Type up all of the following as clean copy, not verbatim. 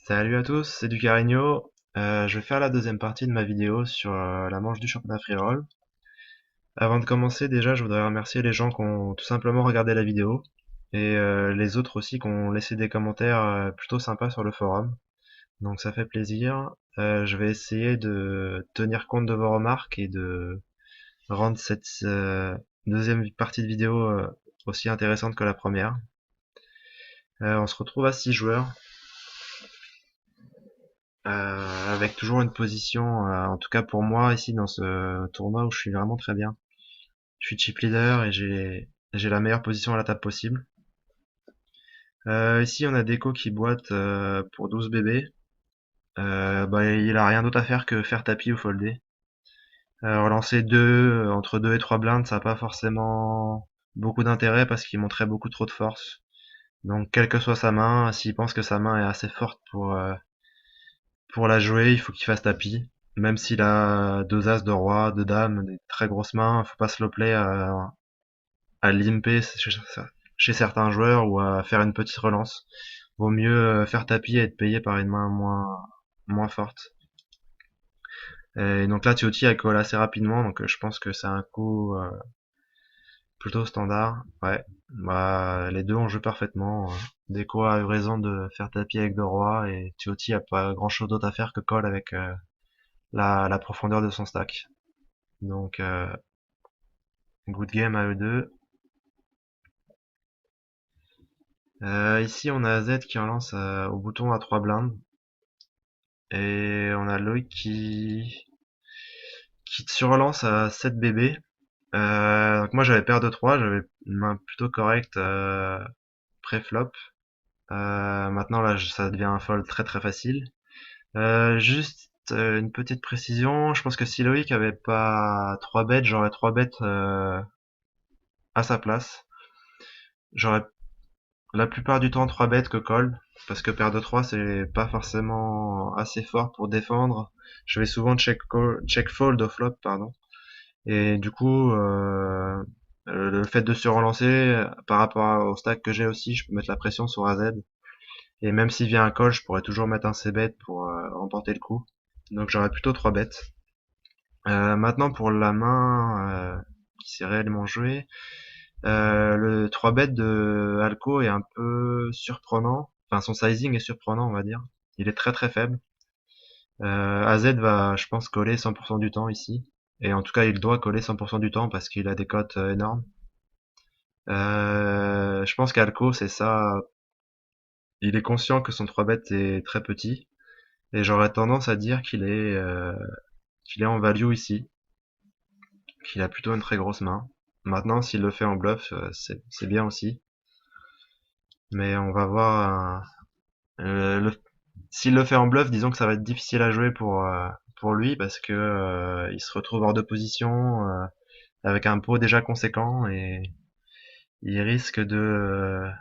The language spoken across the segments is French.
Salut à tous, c'est Ducarigno. Je vais faire la deuxième partie de ma vidéo sur la manche du championnat free roll. Avant de commencer, déjà, je voudrais remercier les gens qui ont tout simplement regardé la vidéo et les autres aussi qui ont laissé des commentaires plutôt sympas sur le forum. Donc ça fait plaisir. Je vais essayer de tenir compte de vos remarques et de rendre cette deuxième partie de vidéo aussi intéressante que la première. On se retrouve à 6 joueurs. Avec toujours une position, en tout cas pour moi ici dans ce tournoi où je suis vraiment très bien. Je suis chip leader et j'ai la meilleure position à la table possible. Ici on a Deco qui boite pour 12 bébés. Bah, il a rien d'autre à faire que faire tapis ou folder. Relancer entre 2 et 3 blindes, ça n'a pas forcément beaucoup d'intérêt parce qu'il montrait beaucoup trop de force. Donc quelle que soit sa main, s'il pense que sa main est assez forte pour la jouer, il faut qu'il fasse tapis. Même s'il a deux as de roi, deux dames, des très grosses mains, faut pas se le play à limper chez certains joueurs ou à faire une petite relance. Vaut mieux faire tapis et être payé par une main moins forte. Et donc là, Tiotti a call assez rapidement, donc je pense que c'est un coup plutôt standard. Ouais, bah, les deux ont joué parfaitement. Deco a eu raison de faire tapis avec deux rois et Tiotti a pas grand chose d'autre à faire que call avec la profondeur de son stack. Donc, good game à eux deux. Ici, on a Z qui en lance au bouton à 3 blindes. Et on a Loïc qui surlance à 7 bébés. Donc moi, j'avais paire de 3, j'avais une main plutôt correcte pré-flop. Maintenant, là, ça devient un fold très très facile. Juste une petite précision, je pense que si Loïc avait pas 3 bêtes, j'aurais 3 bêtes à sa place. J'aurais la plupart du temps 3 bêtes que call, parce que paire de 3 c'est pas forcément assez fort pour défendre. Je vais souvent check fold au flop, pardon. Et du coup, le fait de se relancer par rapport au stack que j'ai aussi, je peux mettre la pression sur AZ. Et même s'il vient un call, je pourrais toujours mettre un C-bet pour remporter le coup. Donc j'aurais plutôt 3 bêtes. Maintenant pour la main qui s'est réellement jouée, le 3 bet de Alco est un peu surprenant. Enfin, son sizing est surprenant, on va dire. Il est très très faible. AZ va, je pense, coller 100% du temps ici. Et en tout cas, il doit coller 100% du temps parce qu'il a des cotes énormes. Je pense qu'Alco, c'est ça. Il est conscient que son 3 bet est très petit. Et j'aurais tendance à dire qu'il est en value ici. Qu'il a plutôt une très grosse main. Maintenant, s'il le fait en bluff, c'est bien aussi. Mais on va voir. S'il le fait en bluff, disons que ça va être difficile à jouer pour lui parce que il se retrouve hors de position avec un pot déjà conséquent et il risque de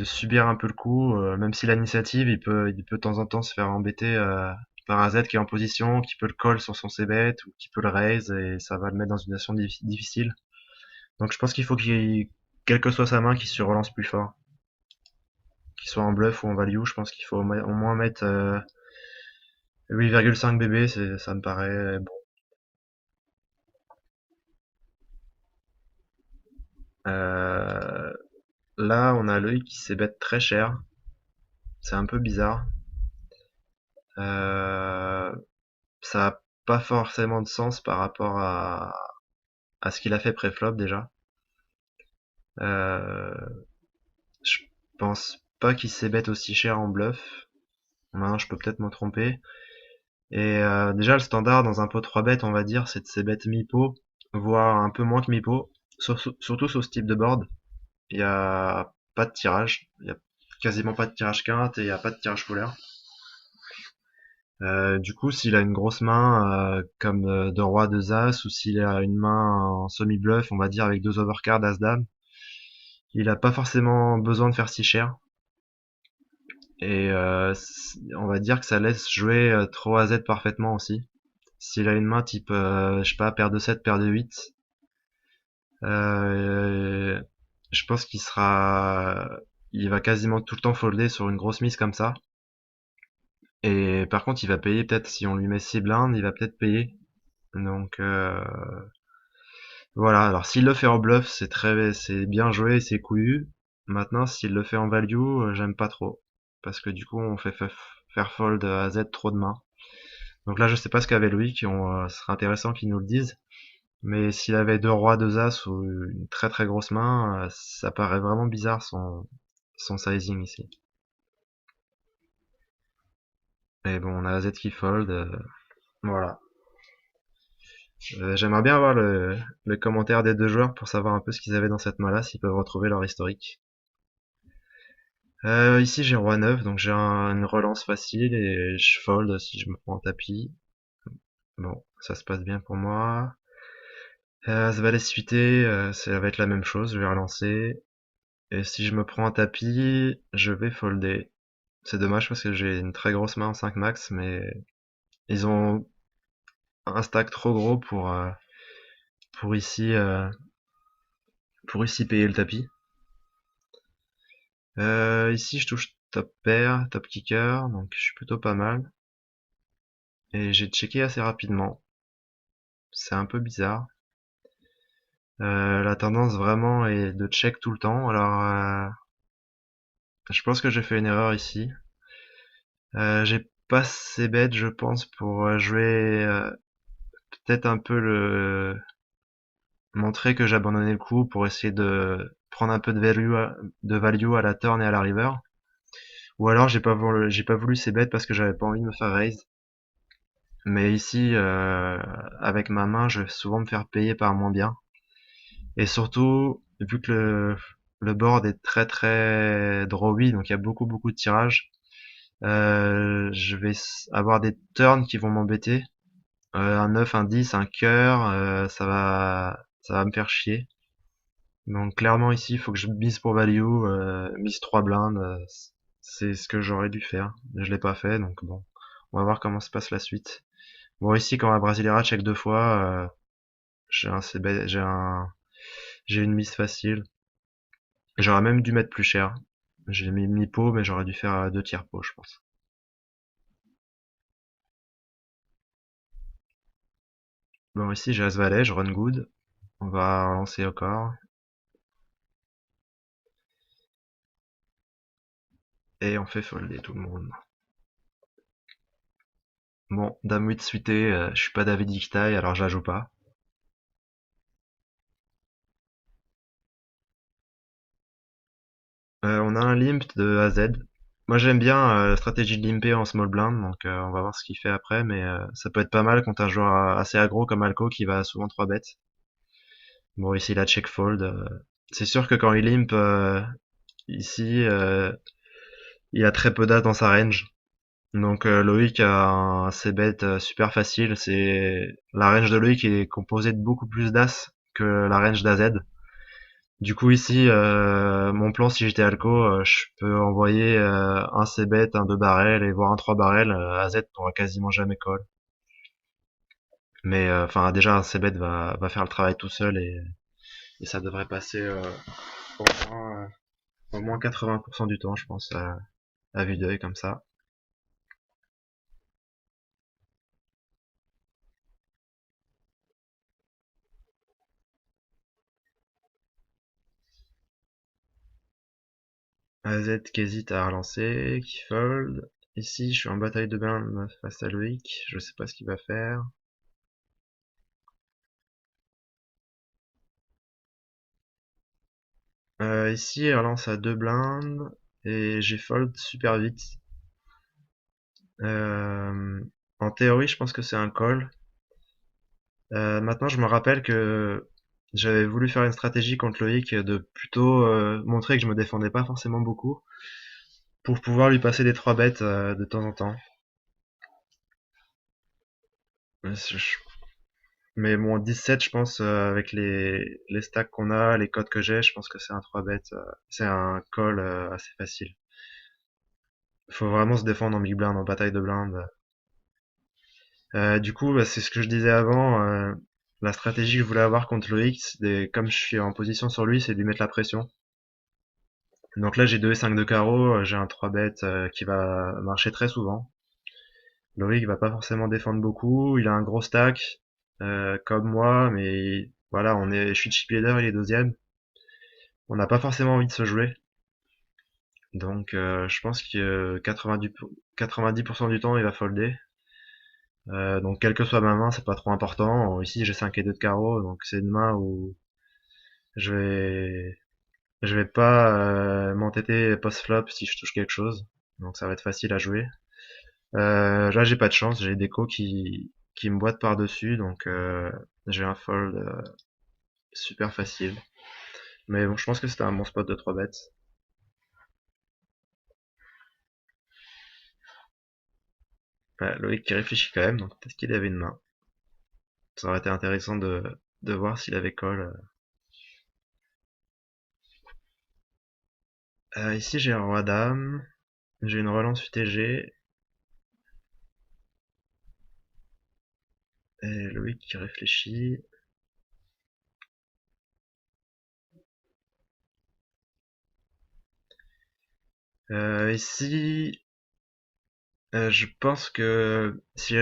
subir un peu le coup. Même si l'initiative, il peut de temps en temps se faire embêter par un Z qui est en position, qui peut le call sur son c-bet ou qui peut le raise et ça va le mettre dans une situation difficile. Donc je pense qu'il faut quelle que soit sa main, qu'il se relance plus fort. Qu'il soit en bluff ou en value, je pense qu'il faut au moins mettre 8,5 bébés, ça me paraît bon. Euh, Là, on a l'œil qui s'ébête très cher. C'est un peu bizarre. Euh, Ça a pas forcément de sens par rapport à ce qu'il a fait pré-flop déjà. Euh, je pense pas qu'il s'ébête aussi cher en bluff. Maintenant, je peux peut-être me tromper. Et déjà, le standard dans un pot 3 bêtes, on va dire, c'est de s'ébête mi-pot, voire un peu moins que mi-pot. Surtout sur ce type de board. Il y a pas de tirage. Il y a quasiment pas de tirage quinte et il y a pas de tirage couleur. Du coup, s'il a une grosse main comme de roi, deux as, ou s'il a une main en semi-bluff, on va dire avec deux overcards, as-dame, il a pas forcément besoin de faire si cher. Et on va dire que ça laisse jouer 3 Z parfaitement aussi. S'il a une main type, je sais pas, paire de 7, paire de 8, euh, je pense qu'il sera il va quasiment tout le temps folder sur une grosse mise comme ça. Et par contre, il va payer peut-être si on lui met 6 blindes, il va peut-être payer. Donc voilà. Alors s'il le fait en bluff, c'est bien joué, c'est couillu. Maintenant, s'il le fait en value, j'aime pas trop, parce que du coup, on fait faire fold à Z trop de mains. Donc là, je sais pas ce qu'avait Louis, ce serait intéressant qu'il nous le dise. Mais s'il avait deux rois, deux as ou une très très grosse main, ça paraît vraiment bizarre son sizing ici. Mais bon, on a Z qui fold, voilà. J'aimerais bien avoir le commentaire des deux joueurs pour savoir un peu ce qu'ils avaient dans cette main-là, s'ils peuvent retrouver leur historique. Ici j'ai roi 9, donc j'ai une relance facile et je fold si je me prends en tapis. Bon, ça se passe bien pour moi. As valet suité, ça va être la même chose, je vais relancer. Et si je me prends un tapis, je vais folder. C'est dommage parce que j'ai une très grosse main en 5 max, mais ils ont un stack trop gros pour ici, euh, pour ici payer le tapis. Ici, je touche top pair, top kicker, donc je suis plutôt pas mal. Et j'ai checké assez rapidement. C'est un peu bizarre. La tendance vraiment est de check tout le temps. Alors, je pense que j'ai fait une erreur ici. J'ai pas assez bête, je pense, pour jouer peut-être un peu montrer que j'abandonnais le coup pour essayer de prendre un peu de value à la turn et à la river. Ou alors j'ai pas voulu ces bêtes parce que j'avais pas envie de me faire raise. Mais ici, avec ma main, je vais souvent me faire payer par moins bien. Et surtout, vu que le board est très très drawy, donc il y a beaucoup beaucoup de tirages, je vais avoir des turns qui vont m'embêter. Un 9, un 10, un cœur, ça va me faire chier. Donc clairement ici, il faut que je mise pour value, mise 3 blindes, c'est ce que j'aurais dû faire. Je l'ai pas fait, donc bon, on va voir comment se passe la suite. Bon ici, quand la Brasileira check deux fois, j'ai un CB, j'ai une mise facile. J'aurais même dû mettre plus cher. J'ai mis mi-pot, mais j'aurais dû faire deux tiers pot, je pense. Bon ici, j'ai As-Valet, je run good. On va relancer encore. Et on fait folder tout le monde. Bon, Dame 8 suité, je suis pas David Dictaille, alors je la joue pas. On a un limp de A à Z. Moi j'aime bien la stratégie de limper en small blind, donc on va voir ce qu'il fait après, mais ça peut être pas mal contre un joueur assez aggro comme Alco qui va souvent 3 bêtes. Bon ici il a check fold. C'est sûr que quand il limp ici, il a très peu d'as dans sa range. Donc Loïc a un c-bet super facile. La range de Loïc est composée de beaucoup plus d'as que la range d'AZ. Du coup ici, mon plan si j'étais Alco, je peux envoyer un c-bet, un 2 barrel et voire un 3 barrel. AZ pourra quasiment jamais call. Mais enfin déjà un c-bet va faire le travail tout seul et ça devrait passer au moins, au moins 80% du temps je pense à vue d'œil comme ça. AZ qui hésite à relancer, qui fold. Ici, je suis en bataille de blindes face à Loïc. Je sais pas ce qu'il va faire. Ici, il relance à deux blindes et j'ai fold super vite. Euh, En théorie, je pense que c'est un call. Maintenant, je me rappelle que j'avais voulu faire une stratégie contre Loïc de plutôt montrer que je me défendais pas forcément beaucoup pour pouvoir lui passer des 3 bêtes de temps en temps. Mais Mais bon, 17, je pense, avec les stacks qu'on a, les codes que j'ai, je pense que c'est un 3 bet, c'est un call assez facile. Il faut vraiment se défendre en big blind, en bataille de blind. Du coup, bah, c'est ce que je disais avant, la stratégie que je voulais avoir contre Loïc, comme je suis en position sur lui, c'est de lui mettre la pression. Donc là j'ai 2 et 5 de carreau, j'ai un 3 bêtes qui va marcher très souvent. Loïc va pas forcément défendre beaucoup, il a un gros stack, comme moi, mais voilà, je suis chip leader, il est deuxième. On n'a pas forcément envie de se jouer. Donc je pense que 90% du temps il va folder. Donc quelle que soit ma main, c'est pas trop important. Ici j'ai 5 et 2 de carreau, donc c'est une main où je vais je vais pas m'entêter post-flop si je touche quelque chose. Donc ça va être facile à jouer. Là j'ai pas de chance, j'ai des déco qui me boitent par-dessus, donc j'ai un fold super facile. Mais bon, je pense que c'était un bon spot de 3 bêtes. Loïc qui réfléchit quand même, donc peut-être qu'il avait une main. Ça aurait été intéressant de voir s'il avait call. Ici j'ai un roi dame, j'ai une relance UTG, et Loïc qui réfléchit. Ici, je pense que si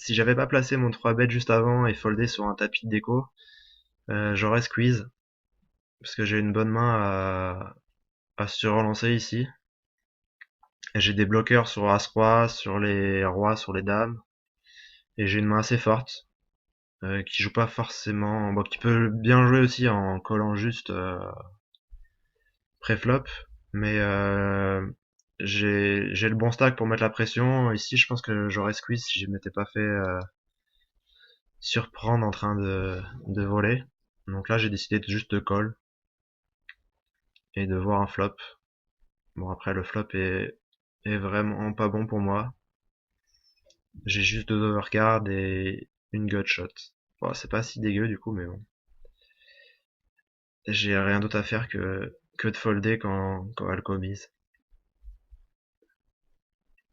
j'avais pas placé mon 3 bet juste avant et foldé sur un tapis de déco, j'aurais squeeze, parce que j'ai une bonne main à se relancer ici. Et j'ai des bloqueurs sur As-Roi, sur les rois, sur les dames, et j'ai une main assez forte, qui joue pas forcément, bon, qui peut bien jouer aussi en collant juste pré-flop, mais j'ai le bon stack pour mettre la pression. Ici, je pense que j'aurais squeeze si je m'étais pas fait surprendre en train de voler. Donc là, j'ai décidé de juste de call et de voir un flop. Bon, après, le flop est vraiment pas bon pour moi. J'ai juste 2 overcards et une gutshot. Bon, c'est pas si dégueu du coup, mais bon. J'ai rien d'autre à faire que de folder quand Alco mise.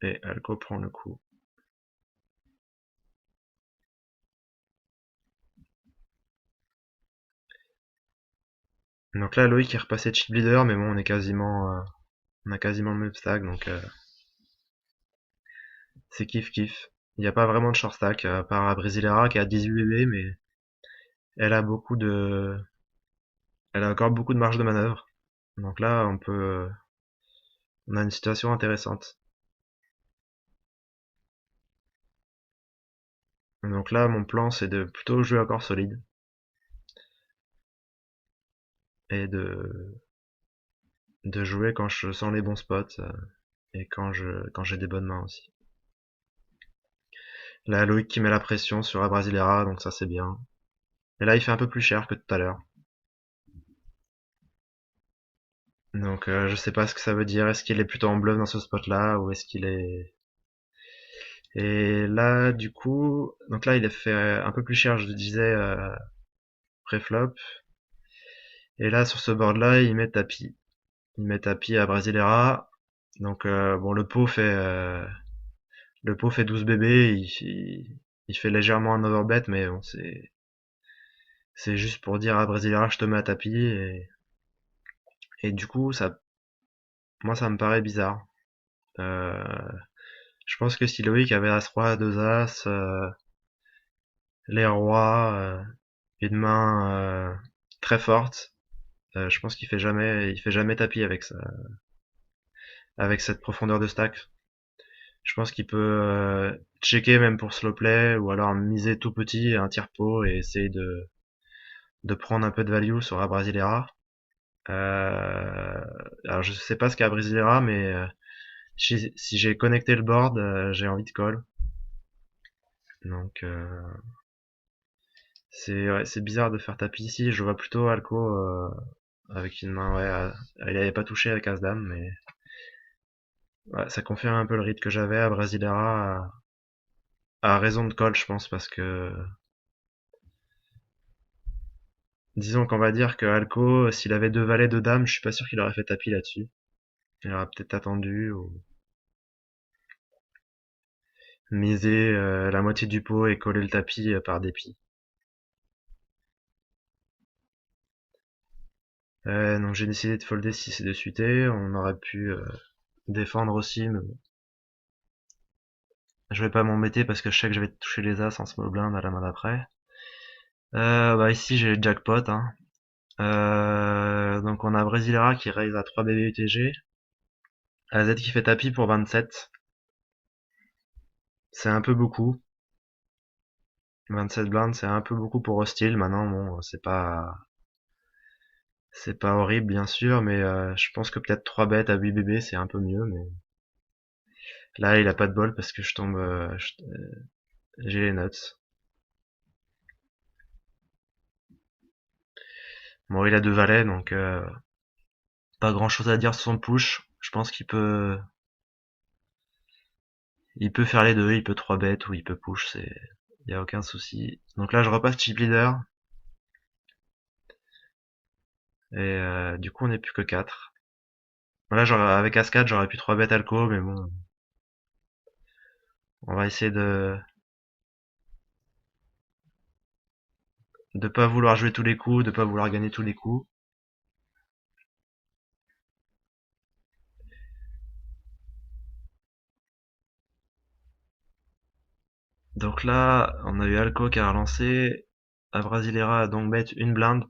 Et Alco prend le coup. Donc là, Loïc est repassé chip leader, mais bon, on a quasiment le même stack, donc c'est kiff kiff. Il n'y a pas vraiment de short stack, à part Brasileira qui a 18 BB, mais elle a elle a encore beaucoup de marge de manœuvre. Donc là, on a une situation intéressante. Donc là, mon plan, c'est de plutôt jouer encore solide et de jouer quand je sens les bons spots et quand j'ai des bonnes mains aussi. Là, Loïc qui met la pression sur la Brasileira, donc ça c'est bien. Et là, il fait un peu plus cher que tout à l'heure. Donc je sais pas ce que ça veut dire. Est-ce qu'il est plutôt en bluff dans ce spot-là ou est-ce qu'il est... Et là, du coup, donc là, il a fait un peu plus cher, je disais, pré-flop. Et là, sur ce board-là, il met tapis. Il met tapis à Brasileira. Donc bon, le pot fait 12 bébés. Il fait légèrement un overbet, mais bon, c'est juste pour dire à Brasileira, je te mets à tapis. Et du coup, moi, ça me paraît bizarre. Euh, je pense que si Loïc avait As-Roi, 2 As, les rois, une main très forte, je pense il fait jamais tapis avec cette profondeur de stack. Je pense qu'il peut checker même pour slow play ou alors miser tout petit, un tiers pot et essayer de prendre un peu de value sur la Brasileira. Alors je sais pas ce qu'a Brasileira, mais si j'ai connecté le board, j'ai envie de call. Donc c'est bizarre de faire tapis ici. Je vois plutôt Alco avec une main, ouais, il avait pas touché avec As-Dame, mais ouais, ça confirme un peu le rythme que j'avais à Brasileira a raison de call, je pense, parce que disons qu'on va dire que Alco, s'il avait 2 valets, 2 dames, je suis pas sûr qu'il aurait fait tapis là-dessus. Il aurait peut-être attendu ou misé la moitié du pot et collé le tapis par dépit. Donc j'ai décidé de folder 6 et de suiter. On aurait pu défendre aussi, mais bon. Je vais pas m'embêter parce que je sais que je vais toucher les as en small blind à la main d'après. Bah ici j'ai le jackpot, hein. Donc on a Brasilera qui raise à 3 BB UTG. AZ qui fait tapis pour 27. C'est un peu beaucoup. 27 blindes, c'est un peu beaucoup pour hostile. Maintenant, bon, c'est pas horrible bien sûr, mais je pense que peut-être 3 bêtes à 8 BB c'est un peu mieux. Mais là, il a pas de bol parce que je tombe, j'ai les nuts. Bon, il a 2 valets, donc pas grand chose à dire sur son push. Je pense il peut faire les deux. Il peut 3 bêtes ou il peut push. Y a aucun souci. Donc là, je repasse chip leader et du coup, on n'est plus que 4. Là, avec As-4, j'aurais pu 3 bêtes alco, mais bon, on va essayer de pas vouloir jouer tous les coups, de pas vouloir gagner tous les coups. Donc là, on a eu Alco qui a relancé, Abrasilera a donc bet une blinde,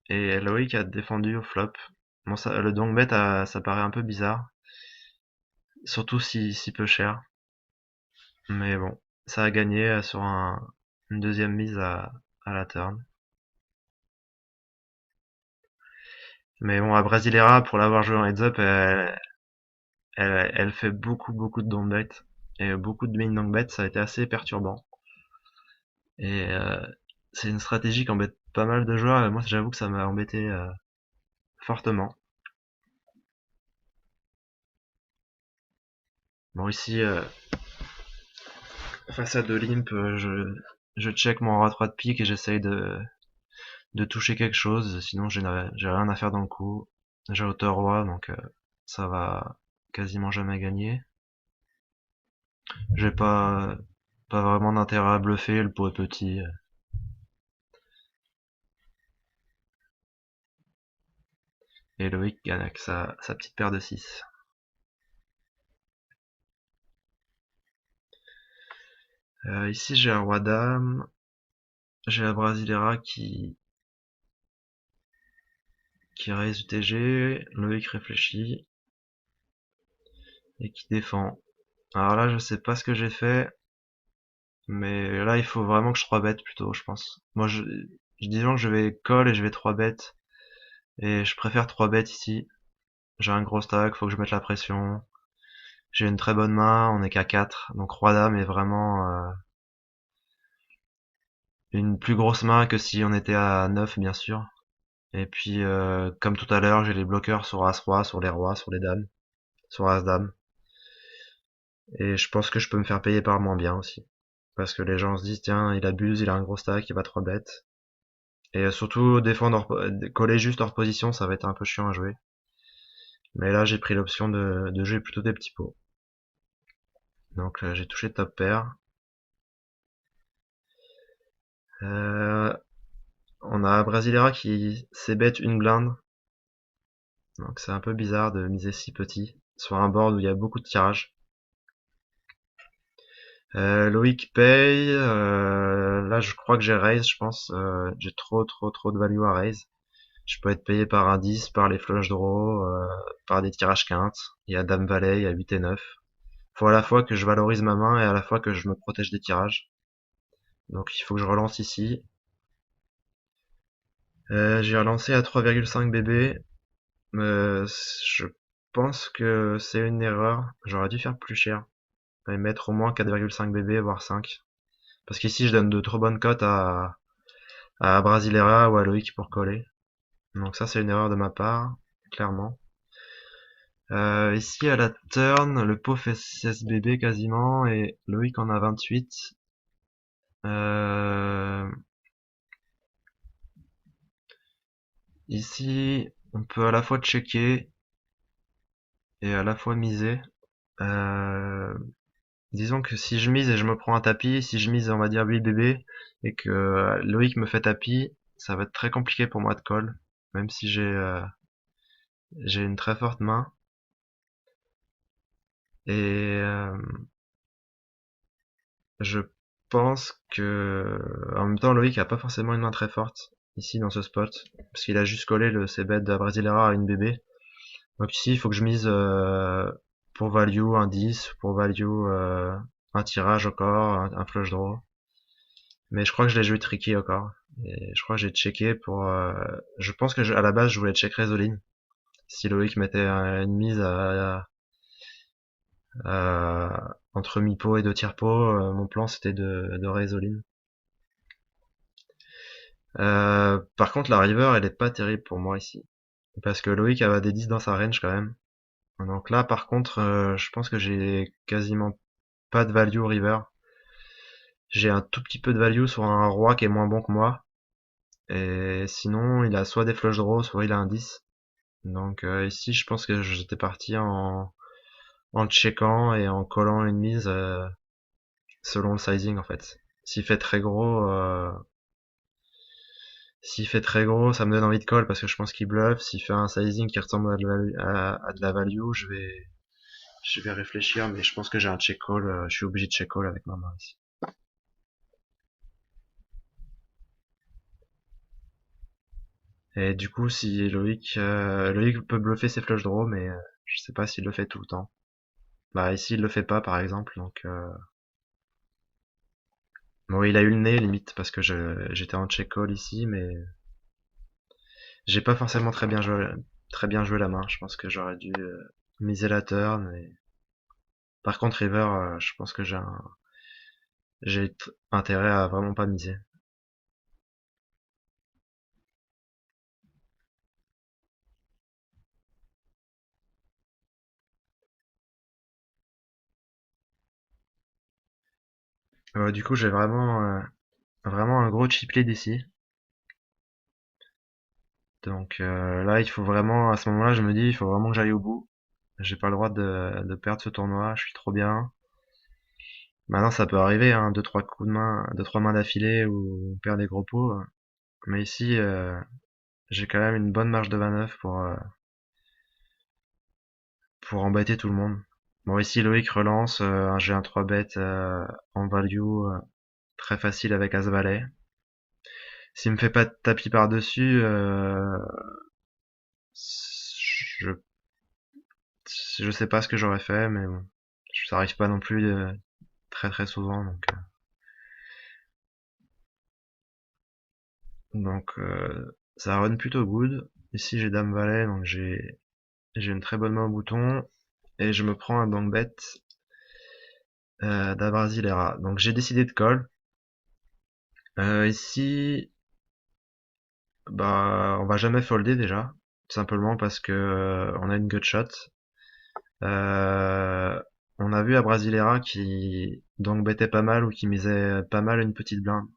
et Loïc a défendu au flop. Bon, ça, le donk bet, ça paraît un peu bizarre, surtout si peu cher. Mais bon, ça a gagné sur une deuxième mise à la turn. Mais bon, à Brasilera, pour l'avoir joué en heads up, elle fait beaucoup de donk bet, et beaucoup de main donk bet, ça a été assez perturbant. Et c'est une stratégie qui embête pas mal de joueurs, et moi j'avoue que ça m'a embêté fortement. Bon ici, face à 2 limp, je check mon roi 3 de pique et j'essaye de toucher quelque chose, sinon j'ai rien à faire dans le coup. J'ai hauteur roi, donc ça va quasiment jamais gagner. J'ai pas vraiment d'intérêt à bluffer, le pot est petit. Et Loïc gagne avec sa petite paire de 6. Ici j'ai un roi dame, j'ai la Brasilera qui raise UTG, Loïc réfléchit et qui défend. Alors là, je sais pas ce que j'ai fait, mais là, il faut vraiment que je 3 bête plutôt, je pense. Moi, disons que je vais call et je vais 3 bêtes, et je préfère 3 bêtes ici. J'ai un gros stack, faut que je mette la pression. J'ai une très bonne main, on est qu'à 4, donc roi dame est vraiment une plus grosse main que si on était à 9, bien sûr. Et puis, comme tout à l'heure, j'ai les bloqueurs sur As-Roi, sur les rois, sur les dames, sur As-Dame. Et je pense que je peux me faire payer par moins bien aussi. Parce que les gens se disent, tiens, il abuse, il a un gros stack, il va 3 bêtes. Et surtout, coller juste hors position, ça va être un peu chiant à jouer. Mais là, j'ai pris l'option de jouer plutôt des petits pots. Donc j'ai touché top pair. Euh, on a Brasilera qui s'ébête une blinde. Donc c'est un peu bizarre de miser si petit sur un board où il y a beaucoup de tirages. Loïc paye. Là, je crois que j'ai raise, je pense. J'ai trop de value à raise. Je peux être payé par un 10, par les flush draw, par des tirages quintes. Il y a dame valet, il y a 8 et 9. Faut à la fois que je valorise ma main et à la fois que je me protège des tirages. Donc il faut que je relance ici. J'ai relancé à 3,5 BB. Je pense que c'est une erreur. J'aurais dû faire plus cher. Et mettre au moins 4,5 BB, voire 5. Parce qu'ici je donne de trop bonnes cotes à Brasilera ou à Loïc pour coller. Donc ça c'est une erreur de ma part, clairement. Ici à la turn, le pot fait 16 BB quasiment et Loïc en a 28. Euh, Ici, on peut à la fois checker et à la fois miser. Euh, Disons que si je mise et je me prends un tapis, si je mise on va dire 8 BB et que Loïc me fait tapis, ça va être très compliqué pour moi de call, même si j'ai une très forte main. Et je pense que en même temps Loïc a pas forcément une main très forte ici dans ce spot, parce qu'il a juste collé le c-bet de la Brasileira à une BB. Donc ici il faut que je mise pour value un 10, pour value un tirage au corps, un flush draw. Mais je crois que je l'ai joué tricky encore. Et je crois que j'ai checké pour... je pense que à la base je voulais check Résoline. Si Loïc mettait une mise entre mi-pot et deux tiers pot, mon plan c'était de Résoline. Par contre la river elle est pas terrible pour moi ici. Parce que Loïc avait des 10 dans sa range quand même. Donc là par contre je pense que j'ai quasiment pas de value river. J'ai un tout petit peu de value sur un roi qui est moins bon que moi. Et sinon il a soit des flush draws, soit il a un 10. Donc ici je pense que j'étais parti en checkant et en collant une mise selon le sizing en fait. S'il fait très gros, ça me donne envie de call parce que je pense qu'il bluffe. S'il fait un sizing qui ressemble à de la value, je vais réfléchir, mais je pense que j'ai un check call. Je suis obligé de check call avec ma main ici. Et du coup, si Loïc peut bluffer ses flush draws, mais je sais pas s'il le fait tout le temps. Bah ici il le fait pas par exemple, donc bon il a eu le nez limite parce que j'étais en check call ici, mais j'ai pas forcément très bien joué la main. Je pense que j'aurais dû miser la turn. Et... Par contre, river, je pense que j'ai intérêt à vraiment pas miser. Du coup, j'ai vraiment un gros chip lead ici. Donc là, il faut vraiment, à ce moment-là, je me dis, il faut vraiment que j'aille au bout. J'ai pas le droit de perdre ce tournoi. Je suis trop bien. Maintenant, ça peut arriver, hein, deux trois coups de main, deux trois mains d'affilée où on perd des gros pots. Mais ici, j'ai quand même une bonne marge de manœuvre pour embêter tout le monde. Bon, ici Loïc relance, j'ai un 3 bet en value très facile avec As-Valet. S'il me fait pas de tapis par-dessus, je, je sais pas ce que j'aurais fait, mais bon, ça arrive pas non plus très très souvent. Donc ça run plutôt good. Ici j'ai Dame-Valet, donc j'ai une très bonne main au bouton. Et je me prends un donk bet d'Abrasilera. Donc j'ai décidé de call. Ici, bah, on va jamais folder déjà, tout simplement parce que on a une gutshot. Euh, on a vu à Brasileira qui donc bêtait pas mal ou qui misait pas mal une petite blinde.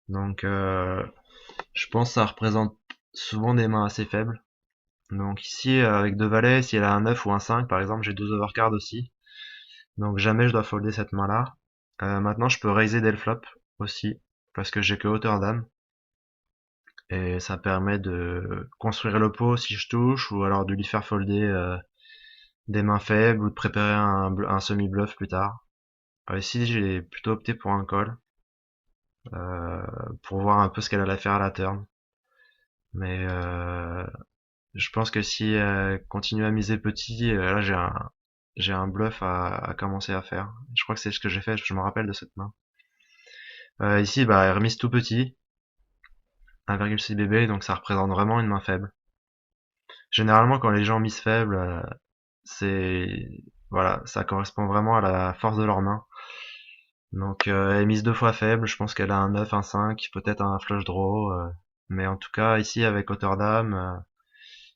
Donc je pense que ça représente souvent des mains assez faibles. Donc ici avec deux valets, si elle a un 9 ou un 5 par exemple, j'ai 12 overcards aussi. Donc jamais je dois folder cette main là. Maintenant je peux raiser dès le flop aussi parce que j'ai que hauteur dame. Et ça permet de construire le pot si je touche, ou alors de lui faire folder des mains faibles, ou de préparer un semi-bluff plus tard. Ici j'ai plutôt opté pour un call, euh, pour voir un peu ce qu'elle allait faire à la turn. Mais je pense que si elle continue à miser petit, là j'ai un bluff à commencer à faire. Je crois que c'est ce que j'ai fait, je me rappelle de cette main. Ici bah elle remise tout petit, 1,6 bb, donc ça représente vraiment une main faible. Généralement quand les gens misent faible, c'est voilà, ça correspond vraiment à la force de leurs mains. Donc elle est mise deux fois faible, je pense qu'elle a un 9, un 5, peut-être un flush draw, mais en tout cas ici avec hauteur dame,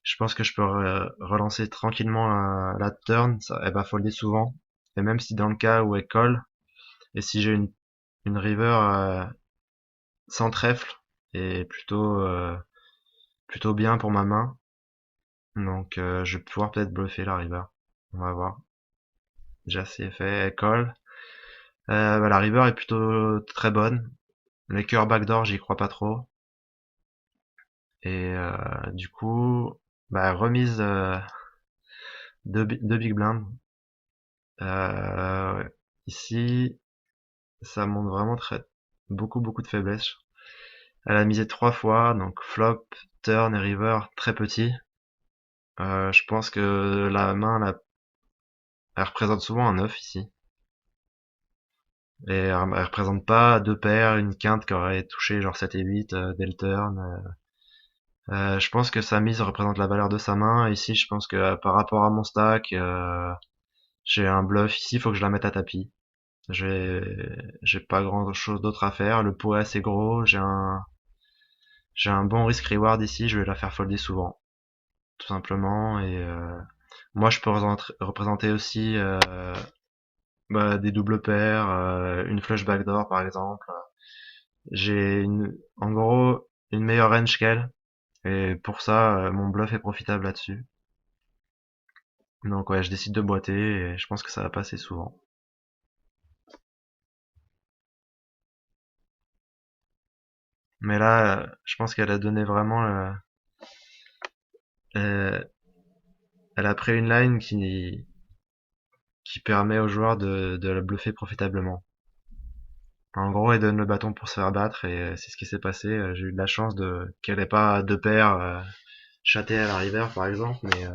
je pense que je peux relancer tranquillement la turn, elle va folder souvent. Et même si dans le cas où elle colle, et si j'ai une river sans trèfle, et plutôt bien pour ma main, donc je vais pouvoir peut-être bluffer la river. On va voir. Déjà c'est fait, elle colle. Bah, la river est plutôt très bonne. Les cœurs backdoor, j'y crois pas trop. Et du coup, bah, remise de big blind. Euh, Ici, ça montre vraiment beaucoup de faiblesses. Elle a misé 3 fois, donc flop, turn et river très petit. Je pense que la main, elle représente souvent un 9 ici. Et elle représente pas deux paires, une quinte qui aurait touché genre 7 et 8 dès le turn. Je pense que sa mise représente la valeur de sa main. Ici, je pense que par rapport à mon stack, j'ai un bluff ici, il faut que je la mette à tapis. J'ai pas grand chose d'autre à faire. Le pot est assez gros, j'ai un bon risk reward ici, je vais la faire folder souvent, tout simplement. Et moi, je peux représenter aussi bah, des doubles paires, une flush backdoor par exemple. J'ai en gros une meilleure range qu'elle, et pour ça, mon bluff est profitable là-dessus. Donc ouais, je décide de boiter et je pense que ça va passer souvent. Mais là, je pense qu'elle a donné vraiment, euh, elle a pris une line qui permet aux joueurs de la bluffer profitablement. En gros, elle donne le bâton pour se faire battre et c'est ce qui s'est passé. J'ai eu de la chance de qu'elle ait pas deux paires châté à la river par exemple, mais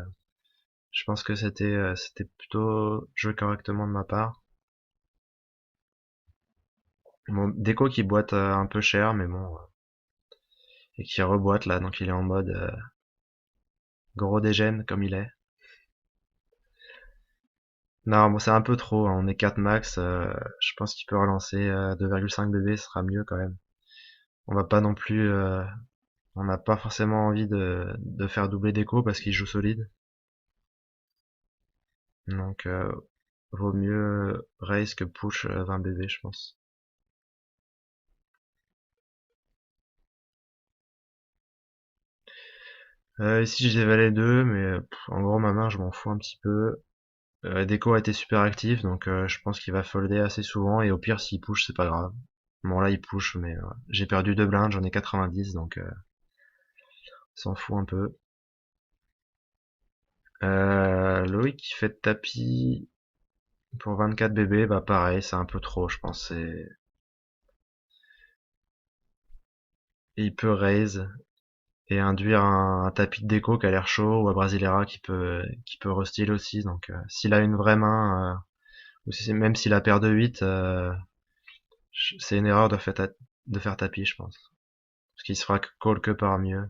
je pense que c'était plutôt joué correctement de ma part. Bon, Deco qui boite un peu cher, mais bon, et qui reboite là, donc il est en mode gros dégène comme il est. Non, bon, c'est un peu trop, hein, on est 4 max, je pense qu'il peut relancer 2,5 BB, ce sera mieux quand même. On va pas non plus, on n'a pas forcément envie de faire doubler Deco parce qu'il joue solide. Donc vaut mieux raise que push 20 BB, je pense. Ici j'ai valet 2, mais en gros ma main je m'en fous un petit peu. Deco a été super actif, donc je pense qu'il va folder assez souvent, et au pire s'il push c'est pas grave. Bon là il push, mais j'ai perdu 2 blindes, j'en ai 90, donc s'en fout un peu. Loïc qui fait tapis pour 24 BB, bah pareil, c'est un peu trop, je pense. Il peut raise et induire un tapis de déco qui a l'air chaud, ou à Brasilera qui peut restyle aussi. Donc s'il a une vraie main, ou même s'il a paire de 8, c'est une erreur de faire tapis, je pense. Parce qu'il se fera call que par mieux.